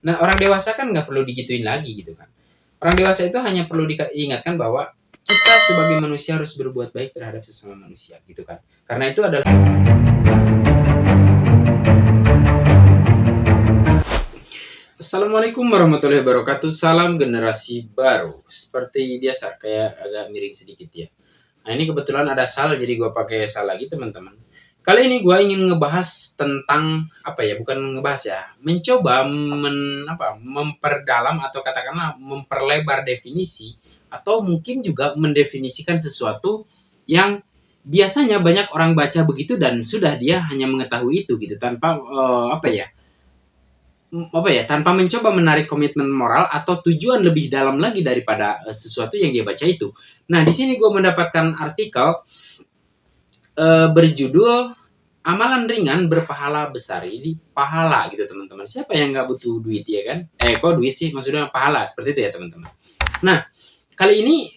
Nah, orang dewasa kan nggak perlu digituin lagi gitu kan. Orang dewasa itu hanya perlu diingatkan bahwa kita sebagai manusia harus berbuat baik terhadap sesama manusia gitu kan. Karena itu adalah Assalamualaikum warahmatullahi wabarakatuh. Salam generasi baru. Seperti biasa, kayak agak miring sedikit ya. Nah, ini kebetulan ada Sal, jadi gue pakai Sal lagi teman-teman. Kali ini gue ingin ngebahas tentang apa ya? Bukan ngebahas ya, mencoba memperdalam atau katakanlah memperlebar definisi atau mungkin juga mendefinisikan sesuatu yang biasanya banyak orang baca begitu dan sudah dia hanya mengetahui itu gitu tanpa tanpa mencoba menarik komitmen moral atau tujuan lebih dalam lagi daripada sesuatu yang dia baca itu. Nah, di sini gue mendapatkan artikel berjudul amalan ringan berpahala besar. Ini pahala gitu teman-teman. Siapa yang nggak butuh duit ya kan? Kok duit sih? Maksudnya pahala seperti itu ya teman-teman. Nah, kali ini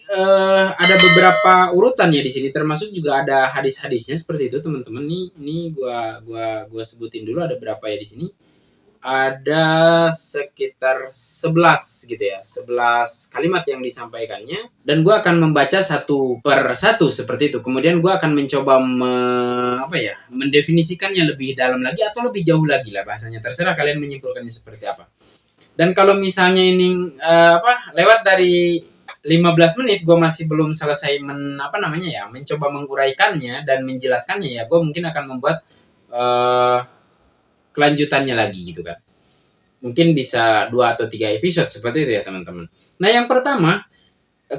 ada beberapa urutan ya di sini, termasuk juga ada hadis-hadisnya seperti itu teman-teman. Ini gua sebutin dulu ada berapa ya di sini. Ada sekitar 11 gitu ya, 11 kalimat yang disampaikannya, dan gue akan membaca satu per satu seperti itu. Kemudian gue akan mencoba mendefinisikannya lebih dalam lagi atau lebih jauh lagi lah bahasanya, terserah kalian menyimpulkannya seperti apa. Dan kalau misalnya ini lewat dari 15 menit gue masih belum selesai mencoba menguraikannya dan menjelaskannya, ya gue mungkin akan membuat kelanjutannya lagi gitu kan. Mungkin bisa 2 atau 3 episode seperti itu ya teman-teman. Nah, yang pertama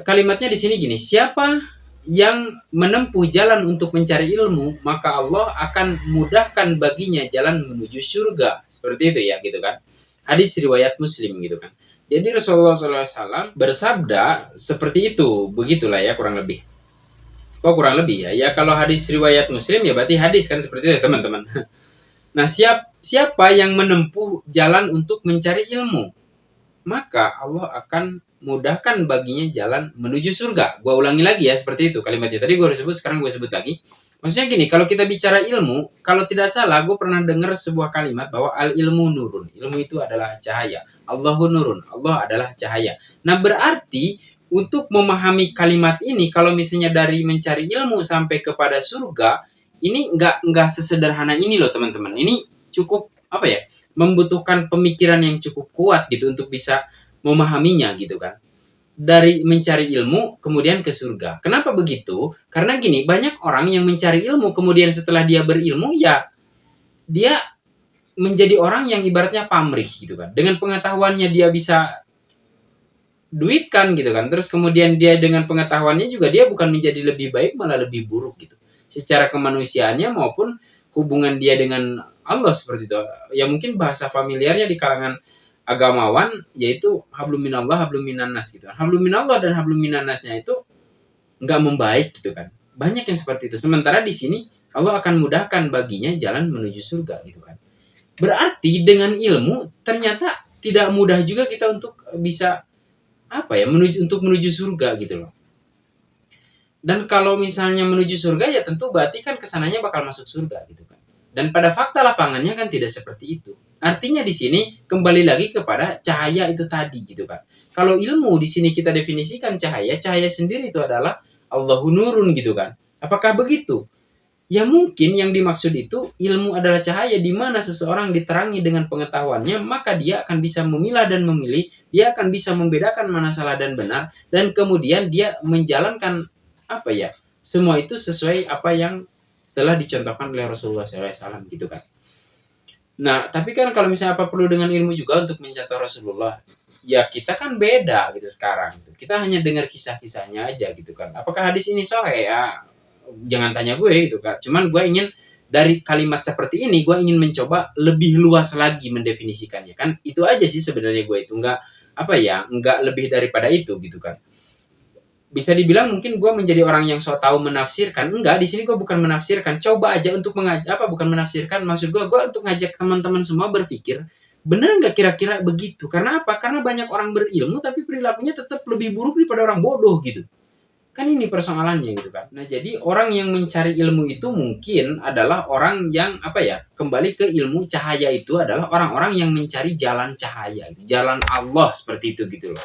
kalimatnya di sini gini, siapa yang menempuh jalan untuk mencari ilmu, maka Allah akan mudahkan baginya jalan menuju surga. Seperti itu ya gitu kan. Hadis riwayat Muslim gitu kan. Jadi Rasulullah SAW bersabda seperti itu, begitulah ya kurang lebih. Kok kurang lebih ya? Ya kalau hadis riwayat Muslim ya berarti hadis kan seperti itu ya teman-teman. Nah, siapa yang menempuh jalan untuk mencari ilmu, maka Allah akan mudahkan baginya jalan menuju surga. Gua ulangi lagi ya seperti itu kalimatnya. Tadi gue udah sebut, sekarang gue sebut lagi. Maksudnya gini, kalau kita bicara ilmu, kalau tidak salah, gue pernah dengar sebuah kalimat bahwa al-ilmu nurun. Ilmu itu adalah cahaya. Allahu nurun. Allah adalah cahaya. Nah, berarti untuk memahami kalimat ini, kalau misalnya dari mencari ilmu sampai kepada surga, ini nggak sesederhana ini loh teman-teman. Ini cukup membutuhkan pemikiran yang cukup kuat gitu untuk bisa memahaminya gitu kan. Dari mencari ilmu kemudian ke surga. Kenapa begitu? Karena gini, banyak orang yang mencari ilmu kemudian setelah dia berilmu ya dia menjadi orang yang ibaratnya pamrih gitu kan. Dengan pengetahuannya dia bisa duitkan gitu kan. Terus kemudian dia dengan pengetahuannya juga dia bukan menjadi lebih baik, malah lebih buruk gitu. Secara kemanusiaannya maupun hubungan dia dengan Allah seperti itu. Ya mungkin bahasa familiarnya di kalangan agamawan yaitu hablum minallah hablum minannas gitu. Hablum minallah dan hablum minannasnya itu enggak membaik gitu kan. Banyak yang seperti itu. Sementara di sini Allah akan mudahkan baginya jalan menuju surga gitu kan. Berarti dengan ilmu ternyata tidak mudah juga kita untuk bisa menuju surga gitu loh. Dan kalau misalnya menuju surga ya tentu berarti kan kesananya bakal masuk surga gitu kan. Dan pada fakta lapangannya kan tidak seperti itu. Artinya di sini kembali lagi kepada cahaya itu tadi gitu kan. Kalau ilmu di sini kita definisikan cahaya sendiri itu adalah Allahu nurun gitu kan. Apakah begitu? Ya mungkin yang dimaksud itu ilmu adalah cahaya di mana seseorang diterangi dengan pengetahuannya, maka dia akan bisa memilah dan memilih, dia akan bisa membedakan mana salah dan benar, dan kemudian dia menjalankan semua itu sesuai apa yang telah dicontohkan oleh Rasulullah SAW gitu kan. Nah, tapi kan kalau misalnya apa perlu dengan ilmu juga untuk mencontoh Rasulullah? Ya kita kan beda gitu sekarang. Kita hanya dengar kisah-kisahnya aja gitu kan. Apakah hadis ini sahih ya? Jangan tanya gue gitu kan. Cuman gue ingin dari kalimat seperti ini gue ingin mencoba lebih luas lagi mendefinisikannya kan. Itu aja sih sebenarnya gue itu nggak lebih daripada itu gitu kan. Bisa dibilang mungkin gue menjadi orang yang so tahu menafsirkan. Enggak, di sini gue bukan menafsirkan. Coba aja untuk bukan menafsirkan. Maksud gue untuk ngajak teman-teman semua berpikir, bener nggak kira-kira begitu? Karena apa? Karena banyak orang berilmu tapi perilakunya tetap lebih buruk daripada orang bodoh gitu. Kan ini persoalannya gitu kan. Nah, jadi orang yang mencari ilmu itu mungkin adalah orang yang kembali ke ilmu cahaya, itu adalah orang-orang yang mencari jalan cahaya, jalan Allah seperti itu gitu loh.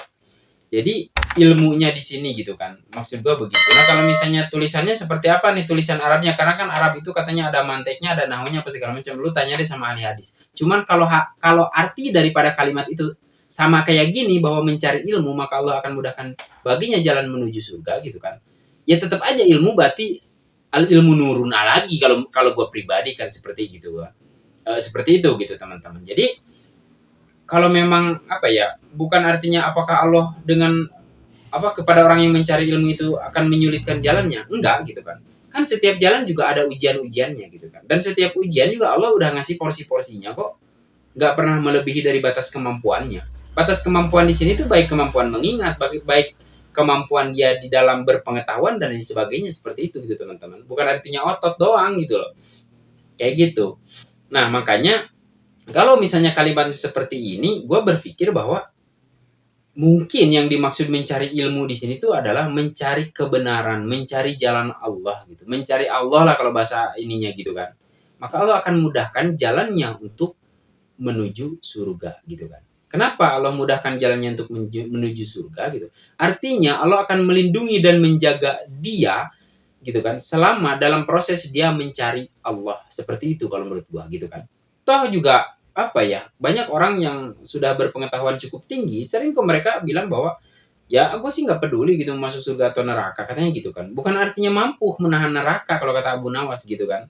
Jadi ilmunya di sini gitu kan. Maksud gua begitu. Nah, kalau misalnya tulisannya seperti apa nih tulisan Arabnya? Karena kan Arab itu katanya ada manteknya, ada nahwunya apa segala macam. Lu tanya deh sama ahli hadis. Cuman kalau arti daripada kalimat itu sama kayak gini, bahwa mencari ilmu maka Allah akan mudahkan baginya jalan menuju surga gitu kan. Ya tetap aja ilmu berarti al ilmu nurun lagi, kalau gua pribadi kan seperti gitu gua. Seperti itu gitu teman-teman. Jadi kalau memang bukan artinya apakah Allah dengan kepada orang yang mencari ilmu itu akan menyulitkan jalannya, enggak gitu kan. Kan setiap jalan juga ada ujian-ujiannya gitu kan, dan setiap ujian juga Allah udah ngasih porsi-porsinya kok, nggak pernah melebihi dari batas kemampuannya. Batas kemampuan di sini tuh baik kemampuan mengingat, baik kemampuan dia di dalam berpengetahuan dan lain sebagainya, seperti itu gitu teman-teman. Bukan artinya otot doang gitu loh, kayak gitu. Nah, makanya kalau misalnya kalimat seperti ini, gue berpikir bahwa mungkin yang dimaksud mencari ilmu di sini tuh adalah mencari kebenaran, mencari jalan Allah gitu. Mencari Allah lah kalau bahasa ininya gitu kan. Maka Allah akan mudahkan jalannya untuk menuju surga gitu kan. Kenapa Allah mudahkan jalannya untuk menuju surga gitu? Artinya Allah akan melindungi dan menjaga dia gitu kan, selama dalam proses dia mencari Allah. Seperti itu kalau menurut gua gitu kan. Toh juga banyak orang yang sudah berpengetahuan cukup tinggi, sering kok mereka bilang bahwa ya gue sih nggak peduli gitu masuk surga atau neraka, katanya gitu kan. Bukan artinya mampu menahan neraka kalau kata Abu Nawas gitu kan.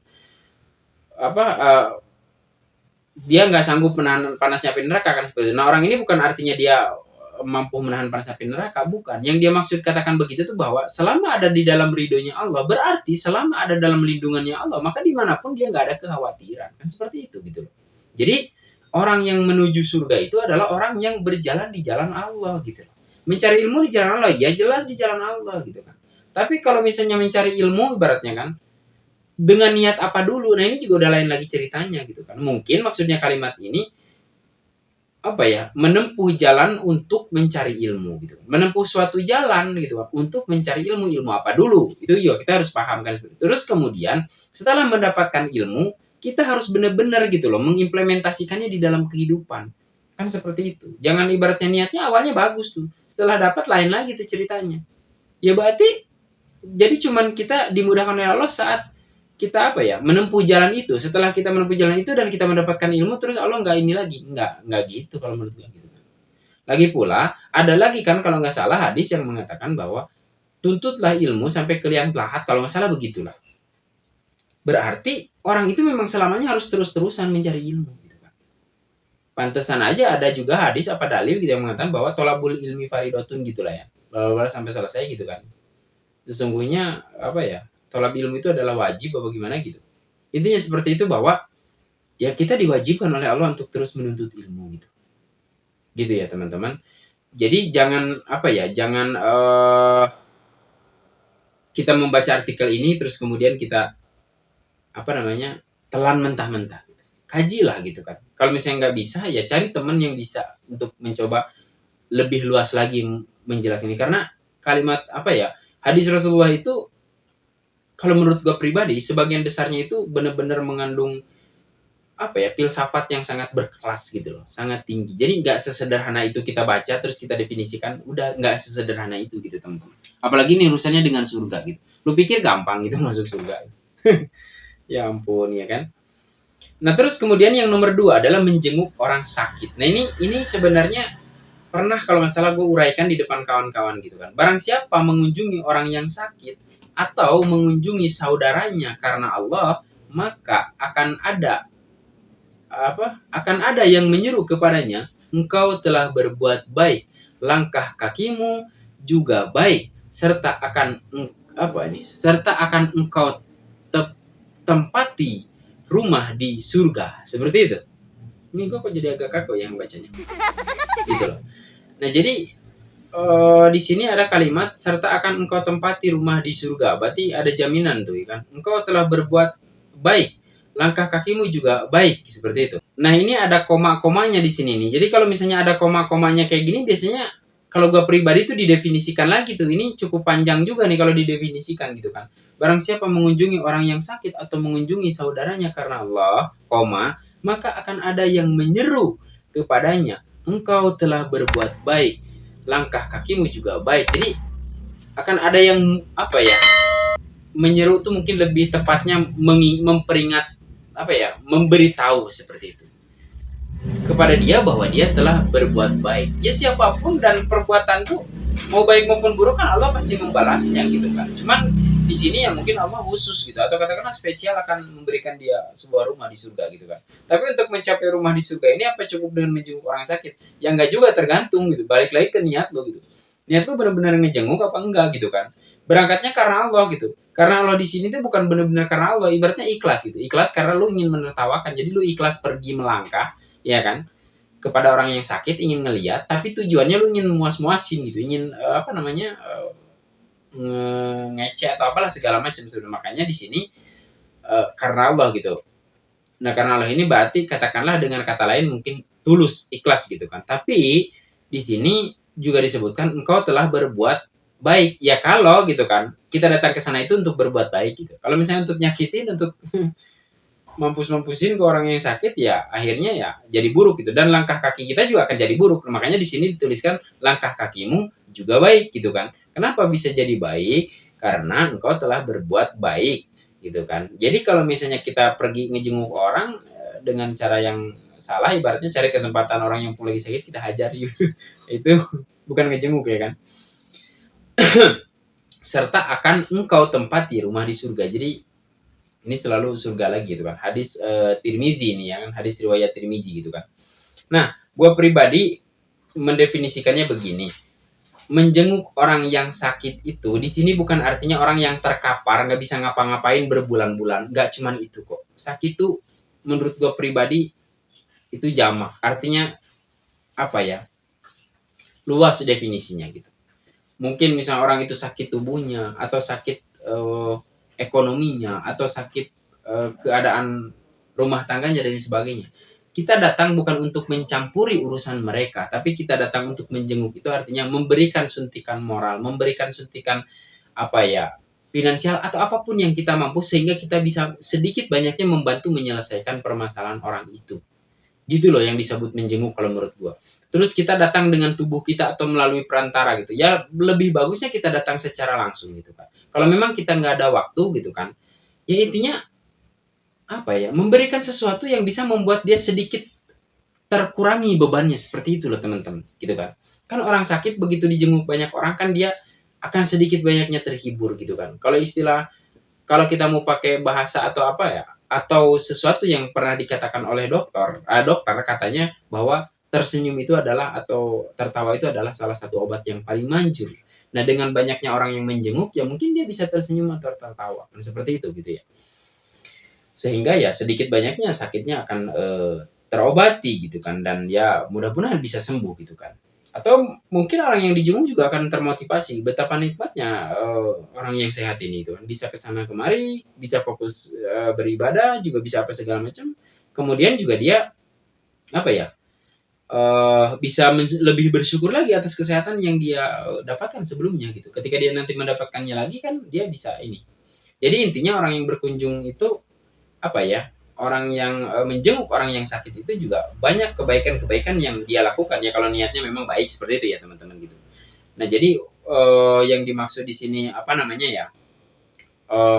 Dia nggak sanggup menahan panasnya api neraka kan seperti itu. Nah, orang ini bukan artinya dia mampu menahan panas api neraka, bukan. Yang dia maksud katakan begitu tuh bahwa selama ada di dalam ridhonya Allah, berarti selama ada dalam lindungannya Allah, maka dimanapun dia nggak ada kekhawatiran kan, seperti itu gitu loh. Jadi orang yang menuju surga itu adalah orang yang berjalan di jalan Allah gitu loh. Mencari ilmu di jalan Allah, ya jelas di jalan Allah gitu kan. Tapi kalau misalnya mencari ilmu ibaratnya kan, dengan niat apa dulu? Nah, ini juga udah lain lagi ceritanya gitu kan. Mungkin maksudnya kalimat ini menempuh jalan untuk mencari ilmu gitu. Menempuh suatu jalan gitu untuk mencari ilmu. Ilmu apa dulu? Itu juga kita harus paham kan. Terus kemudian setelah mendapatkan ilmu, kita harus benar-benar gitu loh mengimplementasikannya di dalam kehidupan. Kan seperti itu. Jangan ibaratnya niatnya awalnya bagus tuh. Setelah dapat lain lagi tuh ceritanya. Ya berarti jadi cuman kita dimudahkan oleh Allah saat kita menempuh jalan itu. Setelah kita menempuh jalan itu dan kita mendapatkan ilmu, terus Allah nggak ini lagi, nggak gitu kalau menurut gue gitu. Lagi pula ada lagi kan kalau nggak salah hadis yang mengatakan bahwa tuntutlah ilmu sampai kalian lahat, kalau nggak salah begitulah. Berarti orang itu memang selamanya harus terus-terusan mencari ilmu gitu kan. Pantesan aja ada juga hadis dalil gitu yang mengatakan bahwa tolabul ilmi faridotun gitulah ya, sampai selesai gitu kan. Sesungguhnya tolab ilmu itu adalah wajib apa gimana gitu. Intinya seperti itu, bahwa ya kita diwajibkan oleh Allah untuk terus menuntut ilmu gitu. Gitu ya teman-teman. Jadi jangan kita membaca artikel ini terus kemudian kita telan mentah-mentah. Kajilah gitu kan. Kalau misalnya nggak bisa, ya cari teman yang bisa untuk mencoba lebih luas lagi menjelaskan ini. Karena kalimat hadis Rasulullah itu kalau menurut gue pribadi, sebagian besarnya itu benar-benar mengandung filsafat yang sangat berkelas gitu loh, sangat tinggi. Jadi nggak sesederhana itu kita baca terus kita definisikan, udah nggak sesederhana itu gitu teman-teman. Apalagi ini urusannya dengan surga gitu. Lu pikir gampang gitu masuk surga? Ya ampun ya kan. Nah terus kemudian yang nomor 2 adalah menjenguk orang sakit. Nah ini sebenarnya pernah kalau nggak salah gue uraikan di depan kawan-kawan gitu kan. Barang siapa mengunjungi orang yang sakit atau mengunjungi saudaranya karena Allah, maka akan ada yang menyeru kepadanya, engkau telah berbuat baik, langkah kakimu juga baik, serta akan engkau tempati rumah di surga. Seperti itu. Ini gue kok jadi agak kaku yang bacanya. Gitu loh. Nah jadi di sini ada kalimat serta akan engkau tempati rumah di surga. Berarti ada jaminan tuh kan. Engkau telah berbuat baik, langkah kakimu juga baik, seperti itu. Nah, ini ada koma-komanya di sini nih. Jadi kalau misalnya ada koma-komanya kayak gini, biasanya kalau gue pribadi tuh didefinisikan lagi tuh, ini cukup panjang juga nih kalau didefinisikan gitu kan. Barang siapa mengunjungi orang yang sakit atau mengunjungi saudaranya karena Allah, maka akan ada yang menyeru kepadanya, engkau telah berbuat baik, langkah kakimu juga baik. Jadi akan ada yang apa ya, menyeru tuh mungkin lebih tepatnya memperingat, apa ya, memberitahu seperti itu kepada dia bahwa dia telah berbuat baik. Ya siapapun dan perbuatan tuh mau baik maupun buruk kan Allah pasti membalasnya gitu kan. Cuman di sini ya mungkin Allah khusus gitu, atau katakanlah spesial akan memberikan dia sebuah rumah di surga gitu kan. Tapi untuk mencapai rumah di surga ini apa cukup dengan menjenguk orang sakit? Ya enggak juga, tergantung gitu. Balik lagi ke niat lo gitu. Niat lo benar-benar ngejenguk apa enggak gitu kan. Berangkatnya karena Allah gitu. Karena Allah di sini tuh bukan benar-benar karena Allah, ibaratnya ikhlas gitu. Ikhlas karena lu ingin menertawakan. Jadi lu ikhlas pergi melangkah, ya kan, kepada orang yang sakit, ingin ngeliat, tapi tujuannya lu ingin muas-muasin gitu, ingin ngece atau apalah segala macam sebenarnya. Makanya di sini karena Allah gitu. Nah karena Allah ini berarti katakanlah dengan kata lain mungkin tulus, ikhlas gitu kan. Tapi di sini juga disebutkan engkau telah berbuat baik. Ya kalau gitu kan, kita datang ke sana itu untuk berbuat baik gitu. Kalau misalnya untuk nyakitin, untuk mampus-mampusin ke orang yang sakit, ya akhirnya ya jadi buruk gitu, dan langkah kaki kita juga akan jadi buruk. Makanya di sini dituliskan langkah kakimu juga baik gitu kan. Kenapa bisa jadi baik? Karena engkau telah berbuat baik gitu kan. Jadi kalau misalnya kita pergi ngejenguk orang dengan cara yang salah, ibaratnya cari kesempatan orang yang lagi sakit kita hajar gitu. Itu bukan ngejenguk ya kan. Serta akan engkau tempati rumah di surga. Jadi ini selalu surga lagi gitu kan. Hadis Tirmizi ini ya kan, hadis riwayat Tirmizi gitu kan. Nah, gue pribadi mendefinisikannya begini. Menjenguk orang yang sakit itu di sini bukan artinya orang yang terkapar, nggak bisa ngapa-ngapain berbulan-bulan. Nggak cuman itu kok. Sakit itu menurut gue pribadi itu jamak. Artinya apa ya? Luas definisinya gitu. Mungkin misalnya orang itu sakit tubuhnya, atau sakit ekonominya, atau sakit keadaan rumah tangganya dan sebagainya. Kita datang bukan untuk mencampuri urusan mereka, tapi kita datang untuk menjenguk. Itu artinya memberikan suntikan moral, memberikan suntikan apa ya, finansial atau apapun yang kita mampu, sehingga kita bisa sedikit banyaknya membantu menyelesaikan permasalahan orang itu. Gitu loh yang disebut menjenguk kalau menurut gua. Terus kita datang dengan tubuh kita atau melalui perantara gitu. Ya lebih bagusnya kita datang secara langsung gitu kan. Kalau memang kita nggak ada waktu gitu kan, ya intinya apa ya, memberikan sesuatu yang bisa membuat dia sedikit terkurangi bebannya, seperti itu loh teman-teman gitu kan. Kan orang sakit begitu dijenguk banyak orang kan dia akan sedikit banyaknya terhibur gitu kan. Kalau istilah, kalau kita mau pakai bahasa atau apa ya, atau sesuatu yang pernah dikatakan oleh dokter katanya bahwa tersenyum itu adalah, atau tertawa itu adalah salah satu obat yang paling manjur. Nah dengan banyaknya orang yang menjenguk, ya mungkin dia bisa tersenyum atau tertawa. Nah, seperti itu gitu ya. Sehingga ya sedikit banyaknya sakitnya akan terobati gitu kan, dan ya mudah-mudahan bisa sembuh gitu kan. Atau mungkin orang yang dijenguk juga akan termotivasi betapa nikmatnya orang yang sehat ini itu kan, bisa kesana kemari, bisa fokus beribadah, juga bisa apa segala macam. Kemudian juga dia apa ya, bisa lebih bersyukur lagi atas kesehatan yang dia dapatkan sebelumnya gitu. Ketika dia nanti mendapatkannya lagi kan dia bisa ini. Jadi intinya orang yang berkunjung itu apa ya, orang yang menjenguk orang yang sakit itu juga banyak kebaikan-kebaikan yang dia lakukan ya, kalau niatnya memang baik, seperti itu ya teman-teman gitu. Nah jadi yang dimaksud di sini apa namanya ya,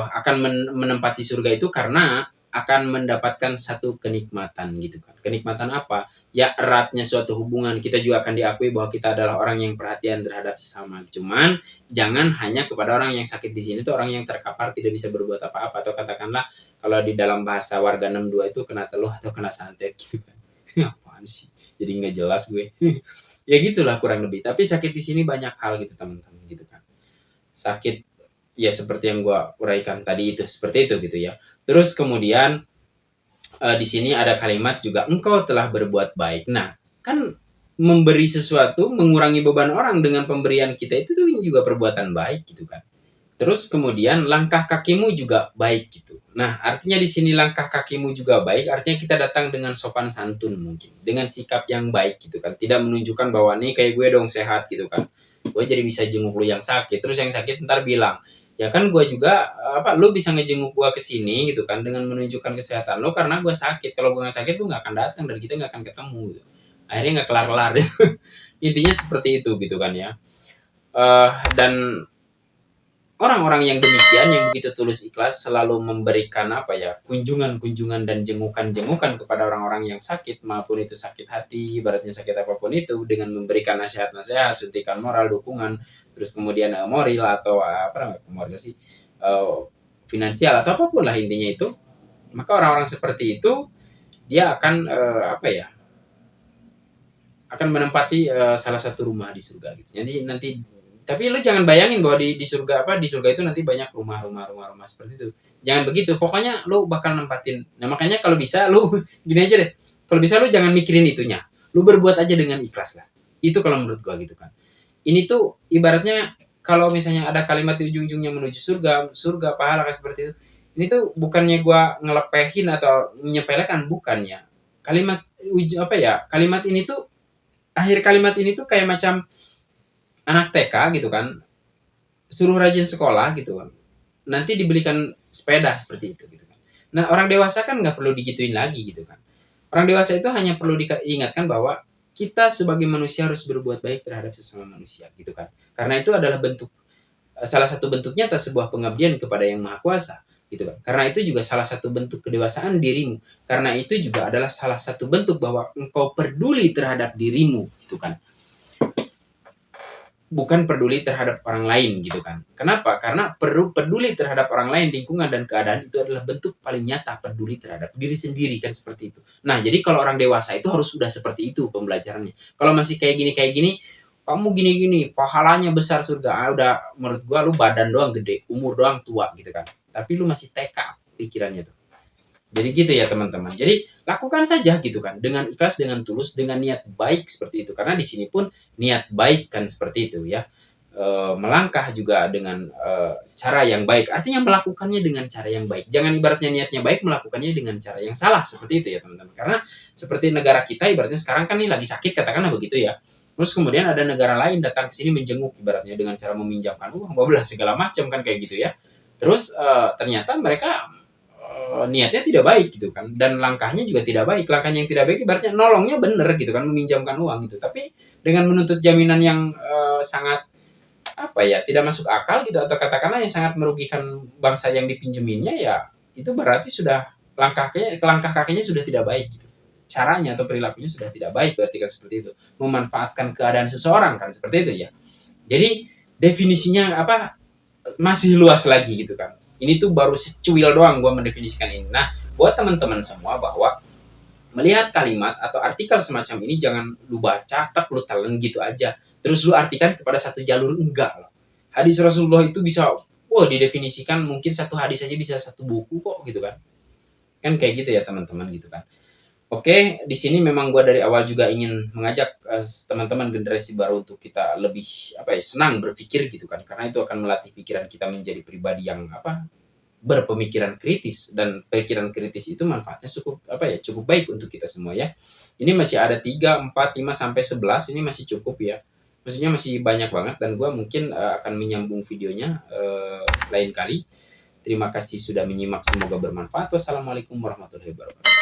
akan menempati surga itu karena akan mendapatkan satu kenikmatan gitu kan. Kenikmatan apa? Ya eratnya suatu hubungan. Kita juga akan diakui bahwa kita adalah orang yang perhatian terhadap sesama. Cuman jangan hanya kepada orang yang sakit di sini tuh orang yang terkapar tidak bisa berbuat apa-apa, atau katakanlah kalau di dalam bahasa warga 62 itu kena teluh atau kena santet gitu kan. Apaan sih? Jadi nggak jelas gue. Ya gitulah kurang lebih. Tapi sakit di sini banyak hal gitu teman-teman gitu kan. Sakit ya seperti yang gue uraikan tadi itu, seperti itu gitu ya. Terus kemudian di sini ada kalimat juga engkau telah berbuat baik. Nah, kan memberi sesuatu, mengurangi beban orang dengan pemberian kita itu tuh juga perbuatan baik gitu kan. Terus kemudian langkah kakimu juga baik gitu. Nah, artinya di sini langkah kakimu juga baik, artinya kita datang dengan sopan santun mungkin, dengan sikap yang baik gitu kan. Tidak menunjukkan bahwa nih kayak gue dong sehat gitu kan. Gue jadi bisa jenguk lu yang sakit, terus yang sakit ntar bilang, ya kan gue juga lu bisa ngejenguk gue ke sini gitu kan dengan menunjukkan kesehatan lo karena gue sakit. Kalau gue nggak sakit lu nggak akan datang dan kita nggak akan ketemu gitu. Akhirnya nggak kelar-kelar. Intinya seperti itu gitu kan ya. Dan orang-orang yang demikian, yang begitu tulus ikhlas, selalu memberikan kunjungan-kunjungan dan jengukan-jengukan kepada orang-orang yang sakit, maupun itu sakit hati, ibaratnya sakit apapun itu, dengan memberikan nasihat-nasihat, suntikan moral, dukungan, terus kemudian moral atau moral sih, finansial atau apapun lah intinya itu, maka orang-orang seperti itu dia akan akan menempati salah satu rumah di surga gitu. Jadi nanti tapi lu jangan bayangin bahwa di surga di surga itu nanti banyak rumah seperti itu. Jangan begitu. Pokoknya lu bakal nempatin. Nah, makanya kalau bisa lu gini aja deh. Kalau bisa lu jangan mikirin itunya. Lu berbuat aja dengan ikhlas lah. Itu kalau menurut gua gitu kan. Ini tuh ibaratnya kalau misalnya ada kalimat di ujung-ujungnya menuju surga pahala kayak seperti itu. Ini tuh bukannya gua ngelepehin atau menyepelekan, bukannya. Kalimat ini tuh akhir kalimat ini tuh kayak macam anak TK gitu kan, suruh rajin sekolah gitu kan, nanti dibelikan sepeda seperti itu gitu kan. Nah, orang dewasa kan nggak perlu digituin lagi gitu kan. Orang dewasa itu hanya perlu diingatkan bahwa kita sebagai manusia harus berbuat baik terhadap sesama manusia gitu kan. Karena itu adalah salah satu bentuknya atas sebuah pengabdian kepada Yang Maha Kuasa gitu kan. Karena itu juga salah satu bentuk kedewasaan dirimu. Karena itu juga adalah salah satu bentuk bahwa engkau peduli terhadap dirimu gitu kan. Bukan peduli terhadap orang lain gitu kan. Kenapa? Karena peduli terhadap orang lain, lingkungan dan keadaan itu adalah bentuk paling nyata peduli terhadap diri sendiri kan seperti itu. Nah, jadi kalau orang dewasa itu harus sudah seperti itu pembelajarannya. Kalau masih kayak gini, kamu gini-gini, pahalanya besar surga. Udah menurut gua lu badan doang gede, umur doang tua gitu kan. Tapi lu masih TK pikirannya tuh. Jadi gitu ya teman-teman. Jadi lakukan saja gitu kan dengan ikhlas, dengan tulus, dengan niat baik seperti itu. Karena di sini pun niat baik kan seperti itu ya. Melangkah juga dengan cara yang baik. Artinya melakukannya dengan cara yang baik. Jangan ibaratnya niatnya baik, melakukannya dengan cara yang salah seperti itu ya teman-teman. Karena seperti negara kita ibaratnya sekarang kan ini lagi sakit katakanlah begitu ya. Terus kemudian ada negara lain datang ke sini menjenguk ibaratnya dengan cara meminjamkan uang, segala macam kan kayak gitu ya. Terus ternyata mereka niatnya tidak baik gitu kan, dan langkahnya juga tidak baik. Langkahnya yang tidak baik ibaratnya nolongnya bener gitu kan, meminjamkan uang gitu, tapi dengan menuntut jaminan yang sangat tidak masuk akal gitu, atau katakanlah yang sangat merugikan bangsa yang dipinjeminnya, ya itu berarti sudah langkah kakinya sudah tidak baik gitu. Caranya atau perilakunya sudah tidak baik, berarti kan seperti itu, memanfaatkan keadaan seseorang kan seperti itu ya. Jadi definisinya masih luas lagi gitu kan. Ini tuh baru secuil doang gue mendefinisikan ini. Nah, buat teman-teman semua bahwa melihat kalimat atau artikel semacam ini jangan lu baca, lu telan gitu aja. Terus lu artikan kepada satu jalur, enggak loh. Hadis Rasulullah itu bisa didefinisikan, mungkin satu hadis aja bisa satu buku kok gitu kan. Kan kayak gitu ya teman-teman gitu kan. Oke, di sini memang gue dari awal juga ingin mengajak teman-teman generasi baru untuk kita lebih senang berpikir gitu kan, karena itu akan melatih pikiran kita menjadi pribadi yang berpemikiran kritis, dan pikiran kritis itu manfaatnya cukup baik untuk kita semua ya. Ini masih ada 3, 4, 5 sampai 11, ini masih cukup ya. Maksudnya masih banyak banget, dan gue mungkin akan menyambung videonya lain kali. Terima kasih sudah menyimak, semoga bermanfaat. Wassalamualaikum warahmatullahi wabarakatuh.